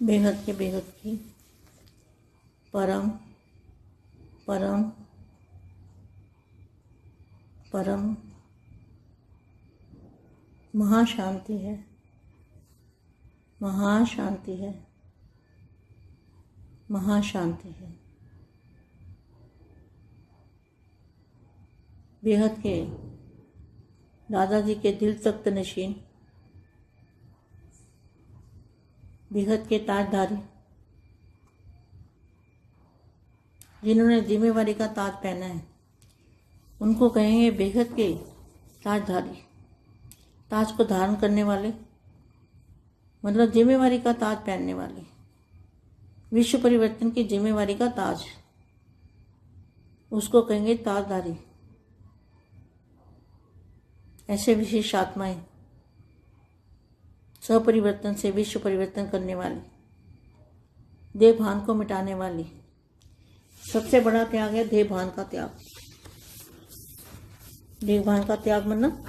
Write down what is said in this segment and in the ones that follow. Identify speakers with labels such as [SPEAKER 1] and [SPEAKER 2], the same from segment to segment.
[SPEAKER 1] बेहद की परम परम परम महाशांति है, महाशांति है, महाशांति है। बेहद के दादाजी के दिल तख्त नशीन, बेहद के ताजधारी, जिन्होंने जिम्मेवारी का ताज पहना है, उनको कहेंगे बेहद के ताजधारी। ताज को धारण करने वाले मतलब जिम्मेवारी का ताज पहनने वाले, विश्व परिवर्तन की जिम्मेवारी का ताज, उसको कहेंगे ताजधारी। ऐसे विशेष आत्माएं स्वपरिवर्तन से विश्व परिवर्तन करने वाली, देह भान को मिटाने वाली। सबसे बड़ा त्याग है देह भान का त्याग। देह भान का त्याग मतलब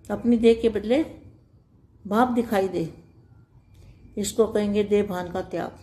[SPEAKER 1] अपनी देह के बदले भाव दिखाई दे, इसको कहेंगे देह भान का त्याग।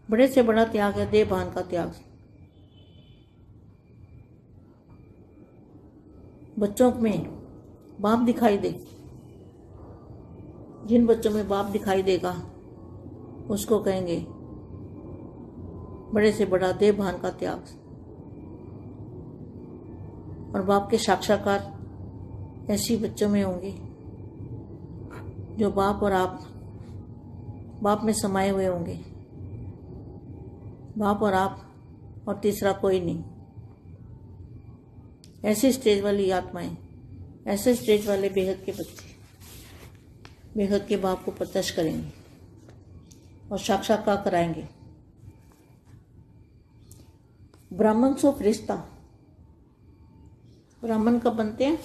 [SPEAKER 1] बड़े से बड़ा त्याग है देह भान का त्याग। बच्चों में बाप दिखाई दे, जिन बच्चों में बाप दिखाई देगा उसको कहेंगे बड़े से बड़ा देह भान का त्याग। और बाप के साक्षात्कार ऐसी बच्चों में होंगे जो बाप और आप, बाप में समाये हुए होंगे। बाप और आप और तीसरा कोई नहीं। ऐसी स्टेज वाली आत्माएं, ऐसे स्टेज वाले बेहद के बच्चे बेहद के बाप को प्रत्यक्ष करेंगे और साक्षात्कार कराएंगे। ब्राह्मण सो फरिश्ता। ब्राह्मण कब बनते हैं?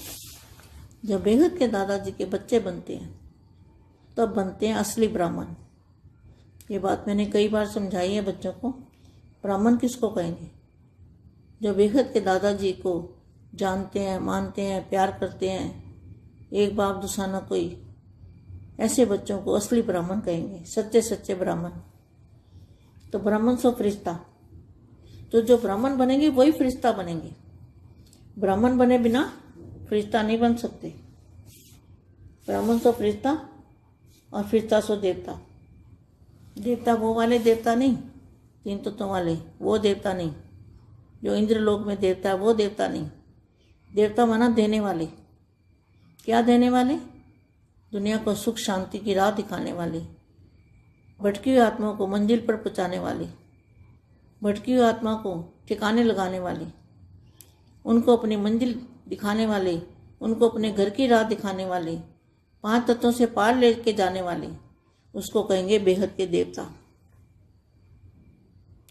[SPEAKER 1] जब बेहद के दादाजी के बच्चे बनते हैं तब बनते हैं असली ब्राह्मण। ये बात मैंने कई बार समझाई है बच्चों को। ब्राह्मण किसको कहेंगे? जो बेहद के दादाजी को जानते हैं, मानते हैं, प्यार करते हैं, एक बाप दूसरा न कोई, ऐसे बच्चों को असली ब्राह्मण कहेंगे, सच्चे सच्चे ब्राह्मण। तो ब्राह्मण सो फरिश्ता। तो जो ब्राह्मण बनेंगे वही फरिश्ता बनेंगे। ब्राह्मण बने बिना फरिश्ता नहीं बन सकते। ब्राह्मण सो फरिश्ता और फरिश्ता सो देवता। देवता वो वाले देवता नहीं, तीन तत्वों वाले वो देवता नहीं, जो इंद्रलोक में देवता है वो देवता नहीं। देवता माना देने वाले। क्या देने वाले? दुनिया को सुख शांति की राह दिखाने वाले, भटकी हुई आत्माओं को मंजिल पर पहुंचाने वाले, भटकी हुई आत्मा को ठिकाने लगाने वाले, उनको अपनी मंजिल दिखाने वाले, उनको अपने घर की राह दिखाने वाले, पांच तत्वों से पार लेके जाने वाले, उसको कहेंगे बेहद के देवता।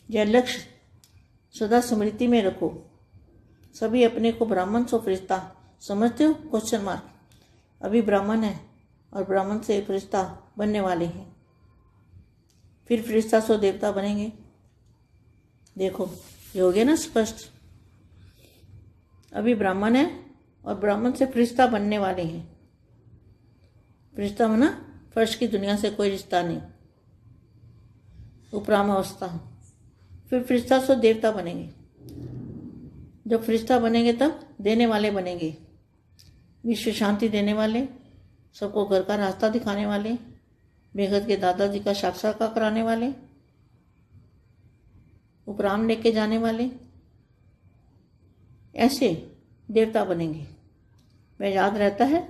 [SPEAKER 1] यह लक्ष्य सदा स्मृति में रखो। सभी अपने को ब्राह्मण सो फरिश्ता समझते हो? Question mark. अभी ब्राह्मण है और ब्राह्मण से फरिश्ता बनने वाले हैं, फिर फरिश्ता सो देवता बनेंगे। देखो ये हो गया ना स्पष्ट। अभी ब्राह्मण है और ब्राह्मण से फरिश्ता बनने वाले हैं। फरिश्ता माना फर्श की दुनिया से कोई रिश्ता नहीं, उपराम अवस्था। फिर फरिश्ता सो देवता बनेंगे। जब फरिश्ता बनेंगे तब देने वाले बनेंगे, विश्व शांति देने वाले, सबको घर का रास्ता दिखाने वाले, बेहद के दादाजी का साक्षात्कार कराने वाले, उपराम लेके जाने वाले, ऐसे देवता बनेंगे। मैं याद रहता है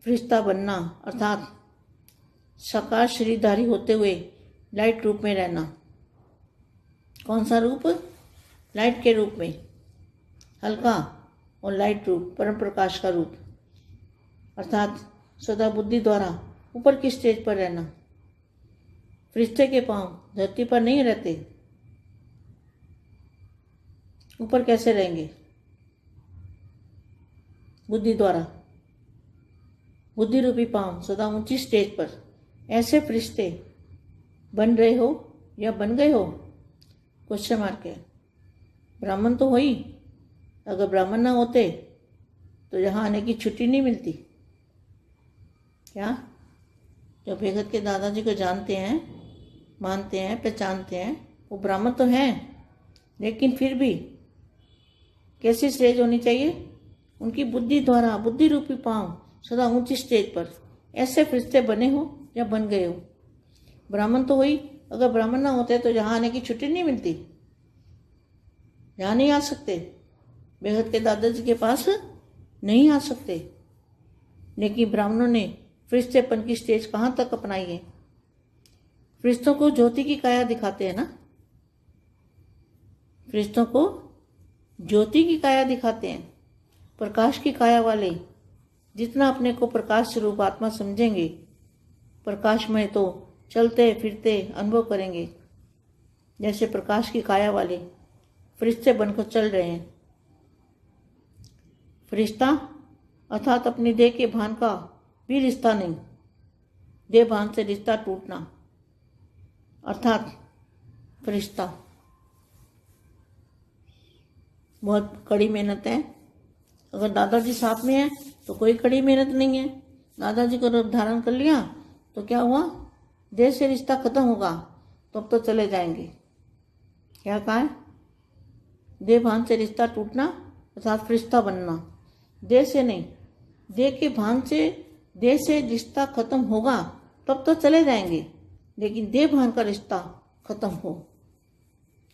[SPEAKER 1] फरिश्ता बनना अर्थात साकार शरीरधारी होते हुए लाइट रूप में रहना। कौन सा रूप? लाइट के रूप में, हल्का और लाइट रूप, परम प्रकाश का रूप, अर्थात सदा बुद्धि द्वारा ऊपर की स्टेज पर रहना। फरिश्ते के पांव धरती पर नहीं रहते, ऊपर कैसे रहेंगे? बुद्धि द्वारा। बुद्धि रूपी पांव सदा ऊंची स्टेज पर। ऐसे फरिश्ते बन रहे हो या बन गए हो? क्वेश्चन मार्क है। ब्राह्मण तो हो ही, अगर ब्राह्मण ना होते तो यहाँ आने की छुट्टी नहीं मिलती। क्या जो बेहद के दादाजी को जानते हैं, मानते हैं, पहचानते हैं, वो ब्राह्मण तो हैं, लेकिन फिर भी कैसी स्टेज होनी चाहिए? उनकी बुद्धि द्वारा, बुद्धि रूपी पांव सदा ऊंची स्टेज पर ऐसे फरिश्ते बने हो या बन गए हो। ब्राह्मण तो हुई, अगर ब्राह्मण ना होते तो यहाँ आने की छुट्टी नहीं मिलती, यहाँ नहीं आ सकते, बेहद के दादाजी के पास नहीं आ सकते। लेकिन ब्राह्मणों ने फरिश्तेपन की स्टेज कहाँ तक अपनाई है? फरिश्तों को ज्योति की काया दिखाते हैं ना, फरिश्तों को ज्योति की काया दिखाते हैं। प्रकाश की काया वाले जितना अपने को प्रकाश स्वरूप आत्मा समझेंगे, प्रकाश में तो चलते फिरते अनुभव करेंगे, जैसे प्रकाश की काया वाले फरिश्ते बनकर चल रहे हैं। फरिश्ता अर्थात अपनी देह के भान का भी रिश्ता नहीं, देह भान से रिश्ता टूटना अर्थात फरिश्ता। बहुत कड़ी मेहनत है। अगर दादाजी साथ में है तो कोई कड़ी मेहनत नहीं है। दादाजी को रूप धारण कर लिया तो क्या हुआ? देह से रिश्ता खत्म होगा तो अब तो चले जाएंगे। क्या कहा है? देह भान से रिश्ता टूटना अर्थात फरिश्ता बनना, देह से नहीं, देह के भान से, देह से रिश्ता खत्म होगा तब तो चले जाएंगे, लेकिन देह भान का रिश्ता खत्म हो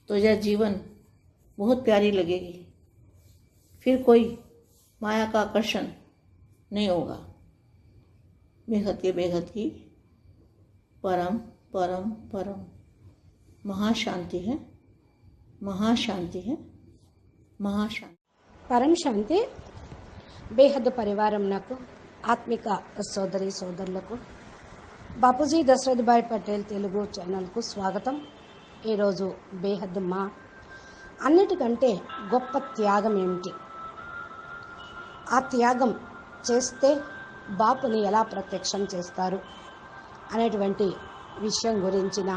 [SPEAKER 1] तो यह जीवन बहुत प्यारी लगेगी, फिर कोई माया का आकर्षण नहीं होगा। बेहद के बेहद की परम परम परम महाशांति है, महाशांति है, महाशांति।
[SPEAKER 2] పరం శాంతి బేహద్ పరివారంనకు ఆత్మిక సోదరి సోదరులకు బాపూజీ దశరథ్ భాయ్ పటేల్ తెలుగు ఛానల్కు స్వాగతం. ఈరోజు బేహద్ మా అన్నిటికంటే గొప్ప త్యాగం ఏమిటి, ఆ త్యాగం చేస్తే బాపుని ఎలా ప్రత్యక్షం చేస్తారు అనేటువంటి విషయం గురించిన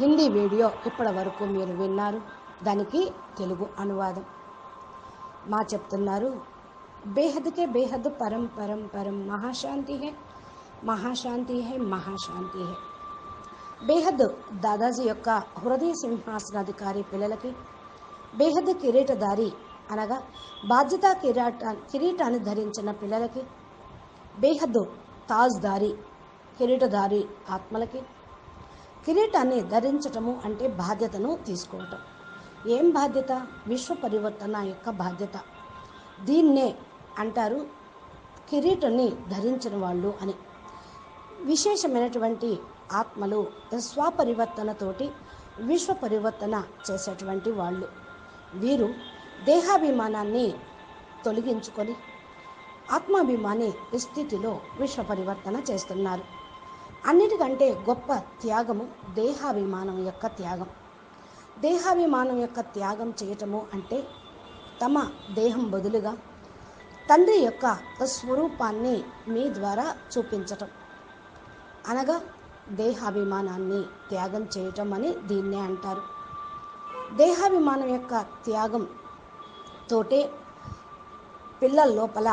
[SPEAKER 2] హిందీ వీడియో ఇప్పటి వరకు మీరు విన్నారు. దానికి తెలుగు అనువాదం మా చెప్తున్నారు. బేహద్ కే బేహద్ పరం పరం పరం మహాశాంతి హై, మహాశాంతి హై, మహాశాంతి హై. బేహద్ దాదాజీ యొక్క హృదయ సింహాసనాధికారి పిల్లలకి, బేహద్ కిరీటధారి అనగా బాధ్యతా కిరీటాన్ని ధరించిన పిల్లలకి, బేహద్ తాజ్దారి కిరీటధారి ఆత్మలకి, కిరీటాన్ని ధరించటము అంటే బాధ్యతను తీసుకోవటం. ఏం బాధ్యత? విశ్వ పరివర్తన యొక్క బాధ్యత. దీన్నే అంటారు కిరీటాన్ని ధరించిన వాళ్ళు అని. విశేషమైనటువంటి ఆత్మలు స్వపరివర్తనతోటి విశ్వ పరివర్తన చేసేటువంటి వాళ్ళు. వీరు దేహాభిమానాన్ని తొలగించుకొని ఆత్మాభిమాని స్థితిలో విశ్వ పరివర్తన చేస్తున్నారు. అన్నిటికంటే గొప్ప త్యాగము దేహాభిమానం యొక్క త్యాగం. దేహాభిమానం యొక్క త్యాగం చేయటము అంటే తమ దేహం బదులుగా తండ్రి యొక్క స్వరూపాన్ని మీ ద్వారా చూపించటం, అనగా దేహాభిమానాన్ని త్యాగం చేయటం అని దీన్నే అంటారు. దేహాభిమానం యొక్క త్యాగం తోటే పిల్లల లోపల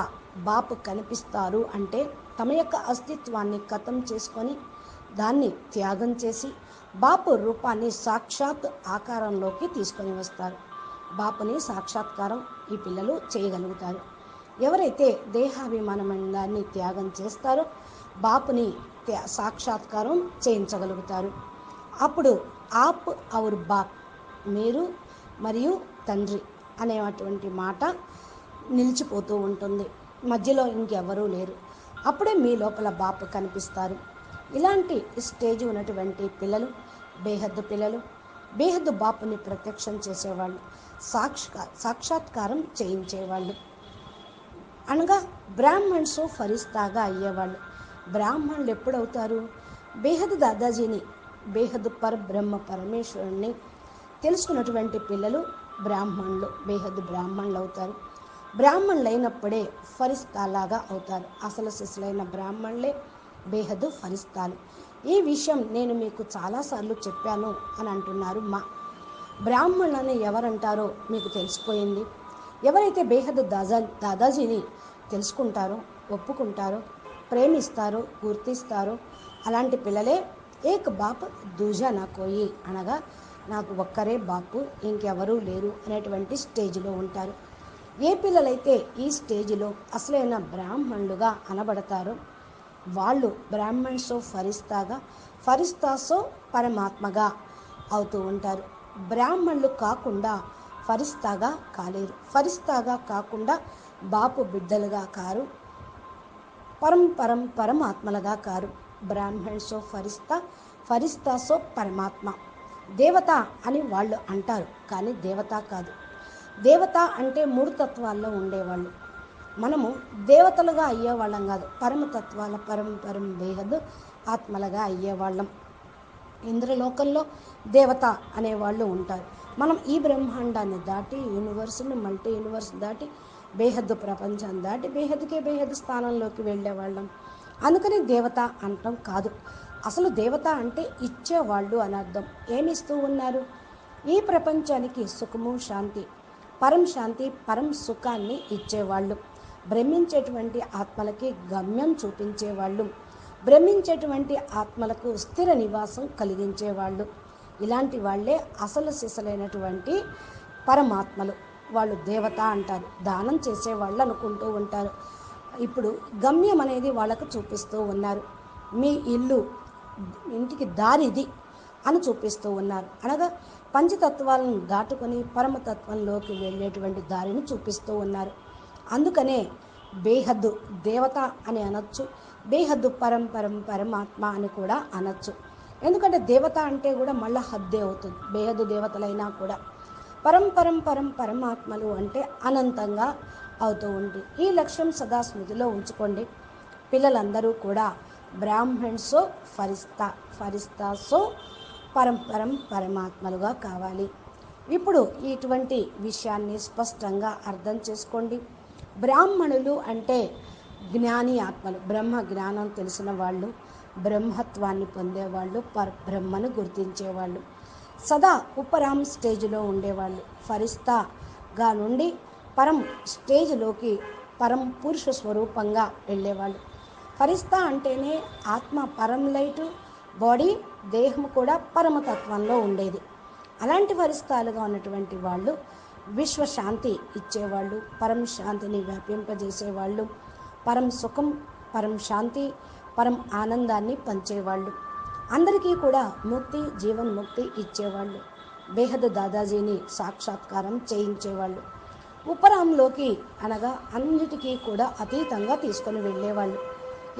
[SPEAKER 2] బాపు కనిపిస్తారు. అంటే తమ యొక్క అస్తిత్వాన్ని ఖతం చేసుకొని దాన్ని త్యాగం చేసి బాపు రూపాన్ని సాక్షాత్ ఆకారంలోకి తీసుకొని వస్తారు. బాపుని సాక్షాత్కారం ఈ పిల్లలు చేయగలుగుతారు. ఎవరైతే దేహాభిమానమైన దాన్ని త్యాగం చేస్తారో బాపుని సాక్షాత్కారం చేయించగలుగుతారు. అప్పుడు ఆప్ ఔర్ బాప్, మీరు మరియు తండ్రి అనేటువంటి మాట నిలిచిపోతూ ఉంటుంది. మధ్యలో ఇంకెవరూ లేరు. అప్పుడే మీ లోపల బాపు కనిపిస్తారు. ఇలాంటి స్టేజ్ ఉన్నటువంటి పిల్లలు బేహద్ పిల్లలు, బేహద్ బాపుని ప్రత్యక్షం చేసేవాళ్ళు, సాక్షాత్కారం చేయించేవాళ్ళు, అనగా బ్రాహ్మణ్స్ ఫరిస్తాగా అయ్యేవాళ్ళు. బ్రాహ్మణులు ఎప్పుడవుతారు? బేహద్ దాదాజీని, బేహద్ పరబ్రహ్మ పరమేశ్వరుణ్ణి తెలుసుకున్నటువంటి పిల్లలు బ్రాహ్మణులు, బేహద్ బ్రాహ్మణులు అవుతారు. బ్రాహ్మణులు అయినప్పుడే ఫరిస్తాలాగా అవుతారు. అసలు శిశులైన బ్రాహ్మణులే బేహద్ ఫరిస్తాలు. ఈ విషయం నేను మీకు చాలాసార్లు చెప్పాను అని అంటున్నారు మా. బ్రాహ్మణులని ఎవరంటారో మీకు తెలిసిపోయింది. ఎవరైతే బేహద్ దాదాజీని తెలుసుకుంటారో, ఒప్పుకుంటారో ప్రేమిస్తారో గుర్తిస్తారో అలాంటి పిల్లలే ఏక్ బాప్ దూజా నా కోయి, అనగా నాకు ఒక్కరే బాపు ఇంకెవరూ లేరు అనేటువంటి స్టేజ్లో ఉంటారు. ఏ పిల్లలైతే ఈ స్టేజ్లో అసలైన బ్రాహ్మణులుగా అనబడతారో వాళ్ళు బ్రాహ్మణ్సో ఫరిస్తాగా, ఫరిస్తాసో పరమాత్మగా అవుతూ ఉంటారు. బ్రాహ్మణులు కాకుండా ఫరిస్తాగా కాలేరు, ఫరిస్తాగా కాకుండా బాపు బిడ్డలుగా కారు, పరమాత్మలుగా కారు. బ్రాహ్మణ్సో ఫరిస్తా, ఫరిస్తాసో పరమాత్మ. దేవత అని వాళ్ళు అంటారు, కానీ దేవత కాదు. దేవత అంటే మూడు తత్వాల్లో ఉండేవాళ్ళు. మనము దేవతలుగా అయ్యేవాళ్ళం కాదు, పరమతత్వాల పరం బేహద్ ఆత్మలుగా అయ్యేవాళ్ళం. ఇంద్రలోకంలో దేవత అనేవాళ్ళు ఉంటారు. మనం ఈ బ్రహ్మాండాన్ని దాటి యూనివర్స్ని, మల్టీ యూనివర్స్ దాటి బేహద్దు ప్రపంచాన్ని దాటి బేహద్దుకే బేహద్దు స్థానంలోకి వెళ్ళేవాళ్ళం. అందుకని దేవత అంటాం కాదు. అసలు దేవత అంటే ఇచ్చేవాళ్ళు అని అర్థం. ఏమిస్తూ ఉన్నారు? ఈ ప్రపంచానికి సుఖము, శాంతి, శాంతి, పరం సుఖాన్ని ఇచ్చేవాళ్ళు, భ్రమించేటువంటి ఆత్మలకి గమ్యం చూపించేవాళ్ళు, భ్రమించేటువంటి ఆత్మలకు స్థిర నివాసం కలిగించేవాళ్ళు. ఇలాంటి వాళ్ళే అసలు సిసలైనటువంటి పరమాత్మలు. వాళ్ళు దేవత అంటారు. దానం చేసేవాళ్ళు అనుకుంటూ ఉంటారు. ఇప్పుడు గమ్యం అనేది వాళ్ళకు చూపిస్తూ ఉన్నారు. మీ ఇంటికి దారిది అని చూపిస్తూ ఉన్నారు. అనగా పంచతత్వాలను దాటుకొని పరమతత్వంలోకి వెళ్ళేటువంటి దారిని చూపిస్తూ ఉన్నారు. అందుకనే బేహద్దు దేవత అని అనొచ్చు, బేహద్దు పరమాత్మ అని కూడా అనొచ్చు. ఎందుకంటే దేవత అంటే కూడా మళ్ళీ హద్దే అవుతుంది. బేహద్దు దేవతలైనా కూడా పరమాత్మలు అంటే అనంతంగా అవుతూ ఉంటుంది. ఈ లక్ష్యం సదా స్మృతిలో ఉంచుకోండి. పిల్లలందరూ కూడా బ్రాహ్మణ్సో ఫరిస్తాసో పరమాత్మలుగా కావాలి. ఇప్పుడు ఇటువంటి విషయాన్ని స్పష్టంగా అర్థం చేసుకోండి. బ్రాహ్మణులు అంటే జ్ఞాని ఆత్మలు, బ్రహ్మ జ్ఞానం తెలిసిన వాళ్ళు, బ్రహ్మత్వాన్ని పొందేవాళ్ళు, బ్రహ్మను గుర్తించేవాళ్ళు, సదా ఉపరామ్ స్టేజ్లో ఉండేవాళ్ళు, ఫరిస్తాగా నుండి పరం స్టేజ్లోకి పురుష స్వరూపంగా వెళ్ళేవాళ్ళు. ఫరిస్తా అంటేనే ఆత్మ పరం లైటు, బాడీ దేహం కూడా పరమతత్వంలో ఉండేది. అలాంటి ఫరిస్తాలుగా ఉన్నటువంటి వాళ్ళు విశ్వశాంతి ఇచ్చేవాళ్ళు, పరం శాంతిని వ్యాపింపజేసేవాళ్ళు, పరం సుఖం, పరం శాంతి, పరం ఆనందాన్ని పంచేవాళ్ళు, అందరికీ కూడా ముక్తి, జీవన్ముక్తి ఇచ్చేవాళ్ళు, బేహద్ దాదాజీని సాక్షాత్కారం చేయించేవాళ్ళు, ఉపరాంలోకి అనగా అన్నిటికీ కూడా అతీతంగా తీసుకొని వెళ్ళేవాళ్ళు.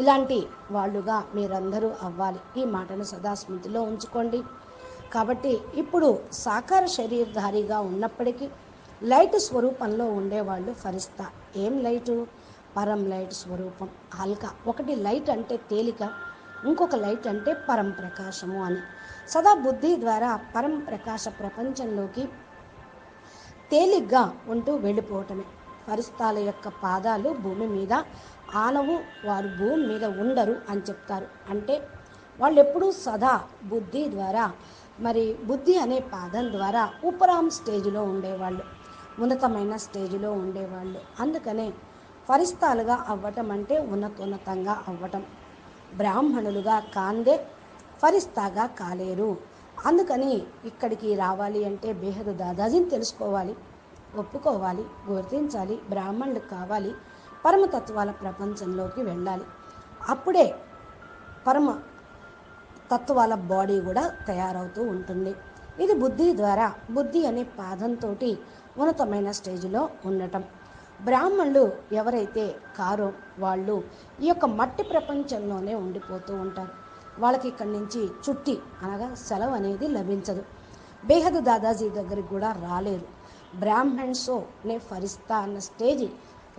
[SPEAKER 2] ఇలాంటి వాళ్ళుగా మీరందరూ అవ్వాలి. ఈ మాటను సదా స్మృతిలో ఉంచుకోండి. కాబట్టి ఇప్పుడు సాకార శరీరధారిగా ఉన్నప్పటికీ లైట్ స్వరూపంలో ఉండేవాళ్ళు ఫరిస్తా. ఏం లైటు? పరం లైట్ స్వరూపం, హల్కా. ఒకటి లైట్ అంటే తేలిక, ఇంకొక లైట్ అంటే పరం ప్రకాశము అని. సదా బుద్ధి ద్వారా పరం ప్రకాశ ప్రపంచంలోకి తేలిగ్గా ఉంటూ వెళ్ళిపోవటమే. ఫరిస్తాల యొక్క పాదాలు భూమి మీద ఆనవు, వారు భూమి మీద ఉండరు అని చెప్తారు. అంటే వాళ్ళు ఎప్పుడూ సదా బుద్ధి ద్వారా, బుద్ధి అనే పాదం ద్వారా ఉపరామ్ స్టేజ్లో ఉండేవాళ్ళు, ఉన్నతమైన స్టేజ్లో ఉండేవాళ్ళు. అందుకనే ఫరిస్తాలుగా అవ్వటం అంటే ఉన్నతంగా అవ్వటం. బ్రాహ్మణులుగా కాందే ఫరిస్తాగా కాలేరు. అందుకని ఇక్కడికి రావాలి అంటే బేహద్ దాదాజీని తెలుసుకోవాలి, ఒప్పుకోవాలి, గుర్తించాలి, బ్రాహ్మణులు కావాలి, పరమతత్వాల ప్రపంచంలోకి వెళ్ళాలి. అప్పుడే పరమ తత్వాల బాడీ కూడా తయారవుతూ ఉంటుంది. ఇది బుద్ధి ద్వారా, బుద్ధి అనే పాదంతో ఉన్నతమైన స్టేజ్లో ఉండటం. బ్రాహ్మణులు ఎవరైతే కారో వాళ్ళు ఈ యొక్క మట్టి ప్రపంచంలోనే ఉండిపోతూ ఉంటారు. వాళ్ళకి ఇక్కడి నుంచి చుట్టి అనగా సెలవు అనేది లభించదు. బేహద్ దాదాజీ దగ్గరికి కూడా రాలేరు. బ్రాహ్మణ్సో నే ఫరిస్తా అన్న స్టేజ్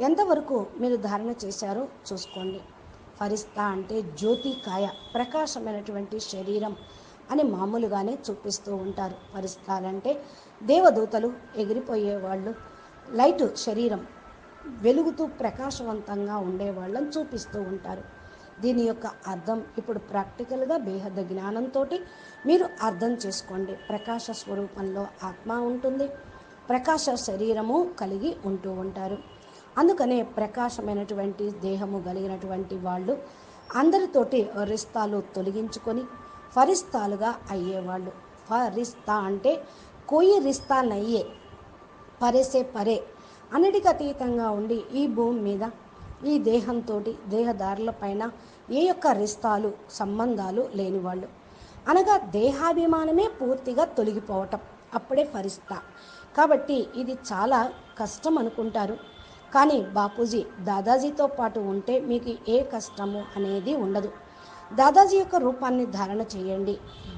[SPEAKER 2] ఎంతవరకు మీరు ధారణ చేశారో చూసుకోండి. ఫరిస్తా అంటే జ్యోతికాయ, ప్రకాశమైనటువంటి శరీరం అని మామూలుగానే చూపిస్తూ ఉంటారు. ఫరిస్తాలంటే దేవదూతలు, ఎగిరిపోయేవాళ్ళు, లైట్ శరీరం, వెలుగుతూ ప్రకాశవంతంగా ఉండేవాళ్ళని చూపిస్తూ ఉంటారు. దీని యొక్క అర్థం ఇప్పుడు ప్రాక్టికల్గా బేహద్ద జ్ఞానంతో మీరు అర్థం చేసుకోండి. ప్రకాశ స్వరూపంలో ఆత్మ ఉంటుంది, ప్రకాశ శరీరము కలిగి ఉంటూ ఉంటారు. అందుకనే ప్రకాశమైనటువంటి దేహము కలిగినటువంటి వాళ్ళు అందరితోటి రిస్తాలు తొలగించుకొని ఫరిస్తాలుగా అయ్యేవాళ్ళు. ఫరిస్తా అంటే కోయి రిస్తా నయ్యే, పరేసే పరే, అన్నిటికీ అతీతంగా ఉండి ఈ భూమి మీద ఈ దేహంతో దేహదారుల పైన ఏ యొక్క రిస్తాలు సంబంధాలు లేనివాళ్ళు, అనగా దేహాభిమానమే పూర్తిగా తొలగిపోవటం, అప్పుడే ఫరిస్తా. కాబట్టి ఇది చాలా కష్టం అనుకుంటారు, కానీ బాపూజీ దాదాజీతో పాటు ఉంటే మీకు ఏ కష్టము అనేది ఉండదు. దాదాజీ యొక్క రూపాన్ని ధారణ చేయండి,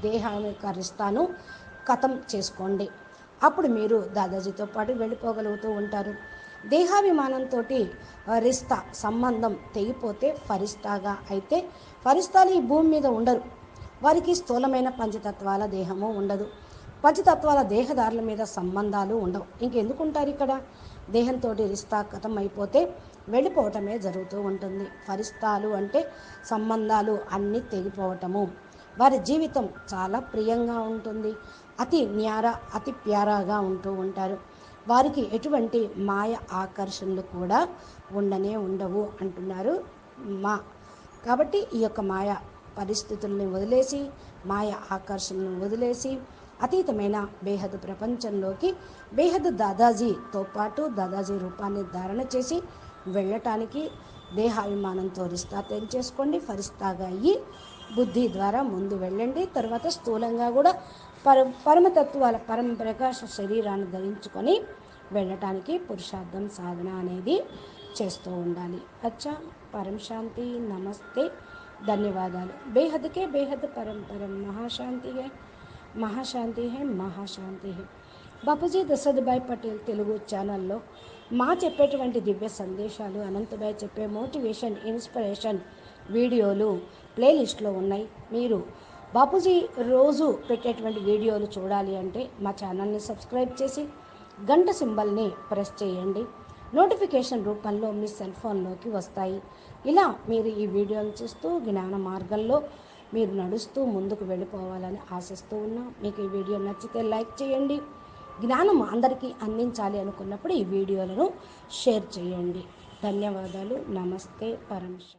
[SPEAKER 2] దేహం యొక్క రిస్తాను ఖతం చేసుకోండి, అప్పుడు మీరు దాదాజీతో పాటు వెళ్ళిపోగలుగుతూ ఉంటారు. దేహాభిమానంతో రిస్తా సంబంధం తెగిపోతే ఫరిస్తాగా అయితే, ఫరిస్తాలు ఈ భూమి మీద ఉండరు, వారికి స్థూలమైన పంచతత్వాల దేహము ఉండదు, పంచతత్వాల దేహదారుల మీద సంబంధాలు ఉండవు. ఇంకెందుకుంటారు ఇక్కడ? దేహంతో రిస్తా ఖతం అయిపోతే వెళ్ళిపోవటమే జరుగుతూ ఉంటుంది. ఫరిస్తాలు అంటే సంబంధాలు అన్నీ తెగిపోవటము, వారి జీవితం చాలా ప్రియంగా ఉంటుంది, అతి న్యారా అతి ప్యారాగా ఉంటూ ఉంటారు, వారికి ఎటువంటి మాయ ఆకర్షణలు కూడా ఉండవు అంటున్నారు మా. కాబట్టి ఈ యొక్క మాయ పరిస్థితుల్ని వదిలేసి, మాయ ఆకర్షణను వదిలేసి అతీతమైన బేహద్ ప్రపంచంలోకి బేహద్ దాదాజీతో పాటు దాదాజీ రూపాన్ని ధారణ చేసి వెళ్ళటానికి దేహాభిమానంతో రిస్తా తెంచేసుకోండి, ఫరిస్తాగా అయ్యి బుద్ధి ద్వారా ముందు వెళ్ళండి. తర్వాత స్థూలంగా కూడా పరమతత్వాల పరమ ప్రకాశ శరీరాన్ని ధరించుకొని వెళ్ళటానికి పురుషార్థం సాధన అనేది చేస్తూ ఉండాలి. అచ్చా, పరం శాంతి, నమస్తే, ధన్యవాదాలు. బేహద్కే బేహద్ పరం పరం మహాశాంతి హై, మహాశాంతి హై, మహాశాంతి హై. బాపూజీ దశరథభాయ్ పటేల్ తెలుగు ఛానల్లో మా చెప్పేటువంటి దివ్య సందేశాలు, అనంతభాయ్ చెప్పే మోటివేషన్ ఇన్స్పిరేషన్ వీడియోలు ప్లేలిస్ట్లో ఉన్నాయి. మీరు బాపూజీ రోజు పెట్టేటువంటి వీడియోలు చూడాలి అంటే మా ఛానల్ని సబ్స్క్రైబ్ చేసి గంట సింబల్ని ప్రెస్ చేయండి, నోటిఫికేషన్ రూపంలో మీ సెల్ ఫోన్లోకి వస్తాయి. ఇలా మీరు ఈ వీడియోను చూస్తూ జ్ఞాన మార్గంలో మీరు నడుస్తూ ముందుకు వెళ్ళిపోవాలని ఆశిస్తూ ఉన్నాం. మీకు ఈ వీడియో నచ్చితే లైక్ చేయండి, జ్ఞానం అందరికీ అందించాలి అనుకున్నప్పుడు ఈ వీడియోలను షేర్ చేయండి. ధన్యవాదాలు. నమస్తే, పరమేశ్వర్.